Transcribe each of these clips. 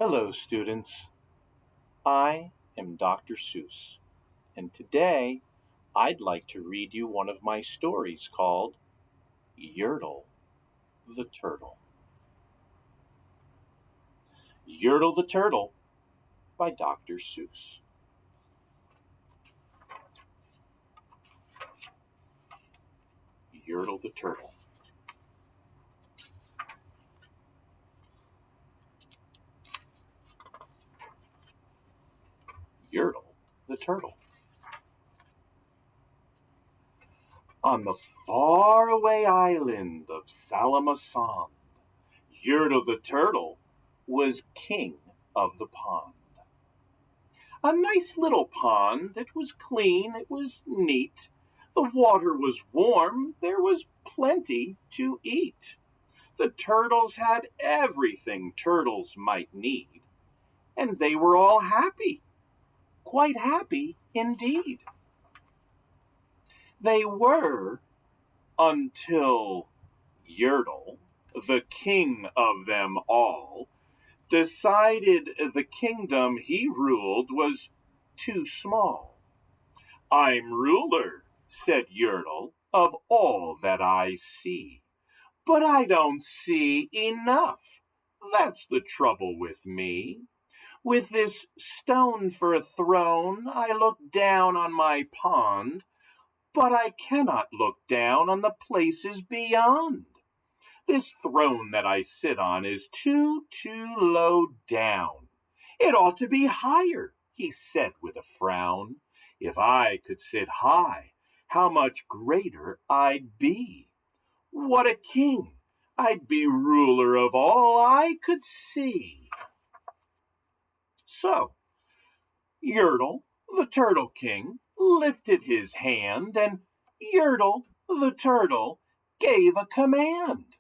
Hello, students. I am Dr. Seuss, and today I'd like to read you one of my stories called Yertle the Turtle. Yertle the Turtle by Dr. Seuss. Yertle the Turtle. Yertle the Turtle. On the faraway island of Salamasond, Yertle the Turtle was king of the pond. A nice little pond. It was clean, it was neat. The water was warm, there was plenty to eat. The turtles had everything turtles might need, and they were all happy, quite happy indeed. They were until Yertle, the king of them all, decided the kingdom he ruled was too small. "I'm ruler," said Yertle, "of all that I see. But I don't see enough. That's the trouble with me. With this stone for a throne, I look down on my pond, but I cannot look down on the places beyond. This throne that I sit on is too low down. It ought to be higher," he said with a frown. "If I could sit high, how much greater I'd be. What a king! I'd be ruler of all I could see." So, Yertle, the Turtle King, lifted his hand, and Yertle, the Turtle, gave a command.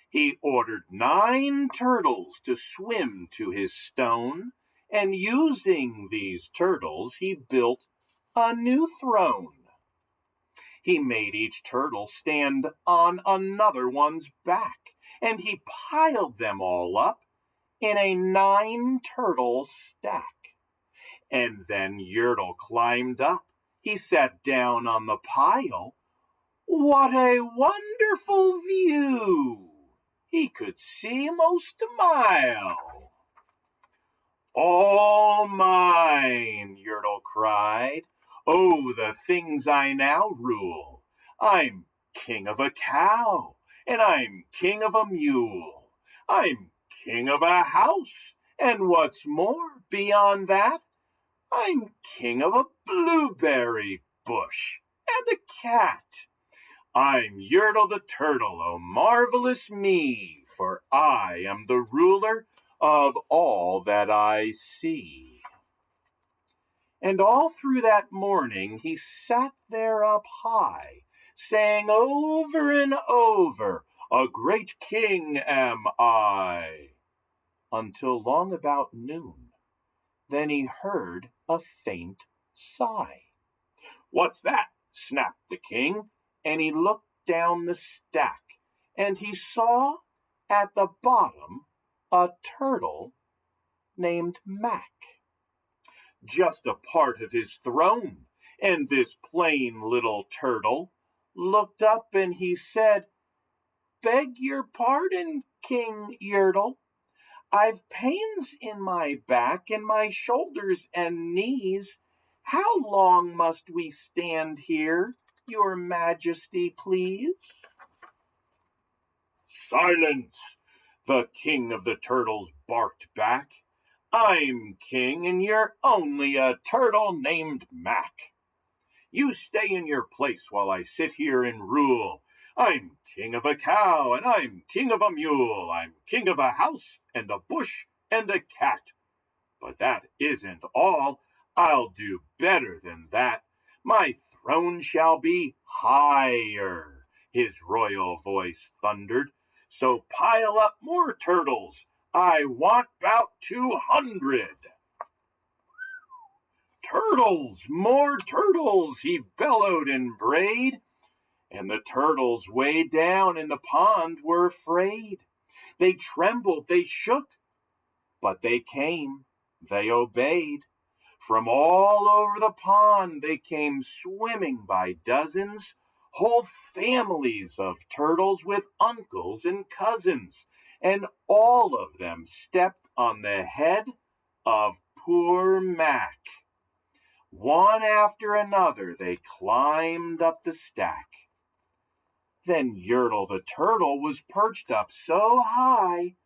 He ordered 9 turtles to swim to his stone, and using these turtles, he built a new throne. He made each turtle stand on another one's back, and he piled them all up in a 9-turtle stack. And then Yertle climbed up. He sat down on the pile. What a wonderful view! He could see most a mile. "All mine!" Yertle cried. "Oh, the things I now rule! I'm king of a cow, and I'm king of a mule. I'm king of a house, and what's more, beyond that, I'm king of a blueberry bush and a cat. I'm Yertle the Turtle, oh marvelous me, for I am the ruler of all that I see." And all through that morning he sat there up high, saying over and over, "A great king am I," until long about noon. Then he heard a faint sigh. "What's that?" snapped the king, and he looked down the stack, and he saw at the bottom a turtle named Mac, just a part of his throne. And this plain little turtle looked up and he said, "Beg your pardon, King Yertle. I've pains in my back and my shoulders and knees. How long must we stand here, your majesty, please?" "Silence!" the king of the turtles barked back. "I'm king, and you're only a turtle named Mac. You stay in your place while I sit here and rule. I'm king of a cow, and I'm king of a mule. I'm king of a house, and a bush, and a cat. But that isn't all. I'll do better than that. My throne shall be higher," his royal voice thundered. "So pile up more turtles. I want 'bout 200. "Turtles! More turtles!" he bellowed and brayed. And the turtles way down in the pond were afraid. They trembled, they shook, But they came, they obeyed. From all over the pond they came swimming by dozens, whole families of turtles with uncles and cousins, and all of them stepped on the head of poor Mac. One after another they climbed up the stack. Then Yertle the Turtle was perched up so high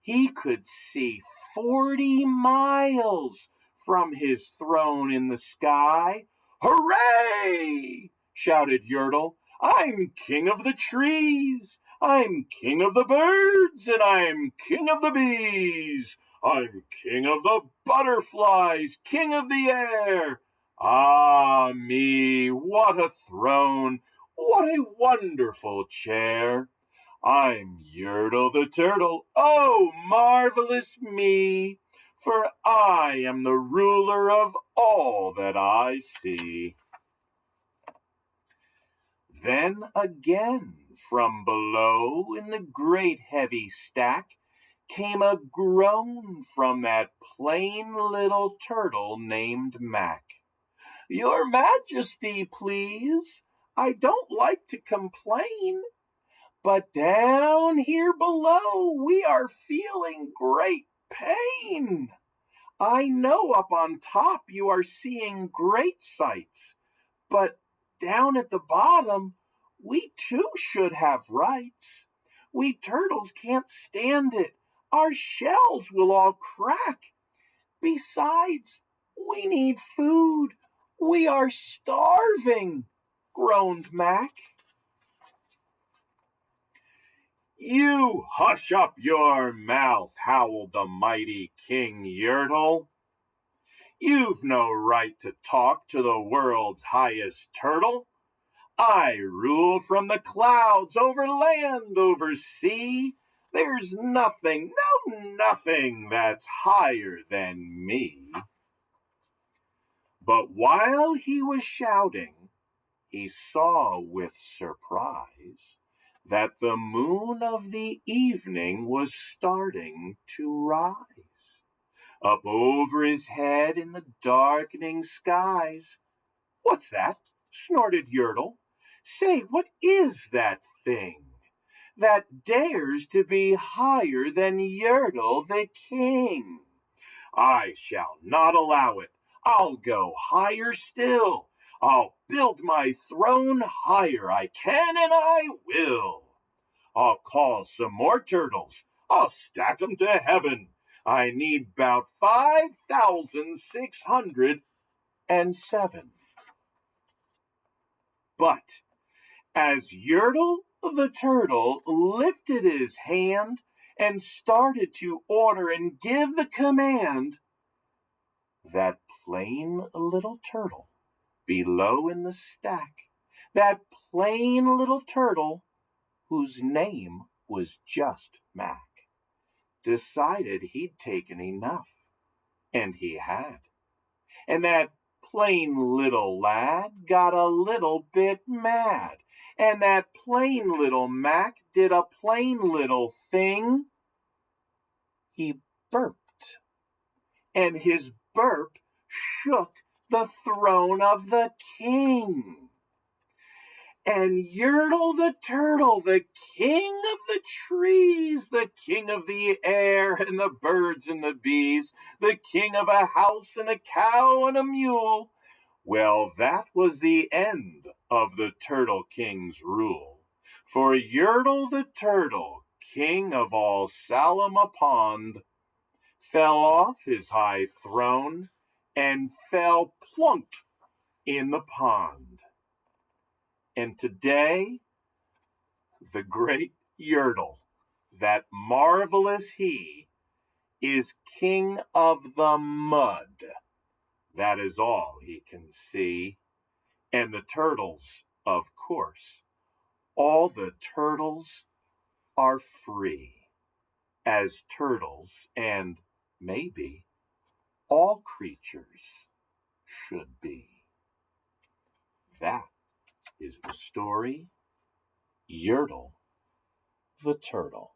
he could see 40 miles from his throne in the sky. "Hooray!" shouted Yertle. "I'm king of the trees, I'm king of the birds, and I'm king of the bees. I'm king of the butterflies, king of the air. Ah me, what a throne, what a wonderful chair. I'm Yertle the Turtle, oh, marvelous me, for I am the ruler of all that I see." Then again, from below in the great heavy stack, came a groan from that plain little turtle named Mac. "Your Majesty, please, I don't like to complain, but down here below we are feeling great pain. I know up on top you are seeing great sights, but down at the bottom we too should have rights. We turtles can't stand it. Our shells will all crack. Besides, we need food. We are starving," groaned Mac. "You hush up your mouth," howled the mighty King Yertle. "You've no right to talk to the world's highest turtle. I rule from the clouds, over land, over sea. There's nothing, no nothing, that's higher than me." But while he was shouting, he saw with surprise that the moon of the evening was starting to rise up over his head in the darkening skies. "What's that?" snorted Yertle. "Say, what is that thing that dares to be higher than Yertle the King? I shall not allow it. I'll go higher still. I'll build my throne higher. I can and I will. I'll call some more turtles. I'll stack 'em to heaven. I need 'bout 5,607. But as Yertle the Turtle lifted his hand and started to order and give the command, that plain little turtle below in the stack, that plain little turtle whose name was just Mac, decided he'd taken enough, and he had. And that plain little lad got a little bit mad, and that plain little Mac did a plain little thing. He burped, and his burp shook the throne of the king. And Yertle the Turtle, the king of the trees, the king of the air and the birds and the bees, the king of a house and a cow and a mule, well, that was the end of the Turtle King's rule. For Yertle the Turtle, king of all Salama Pond, fell off his high throne and fell plunk in the pond. And today, the great Yertle, that marvelous he, is king of the mud. That is all he can see. And the turtles, of course, all the turtles are free, as turtles and maybe all creatures should be. That is the story Yertle the Turtle.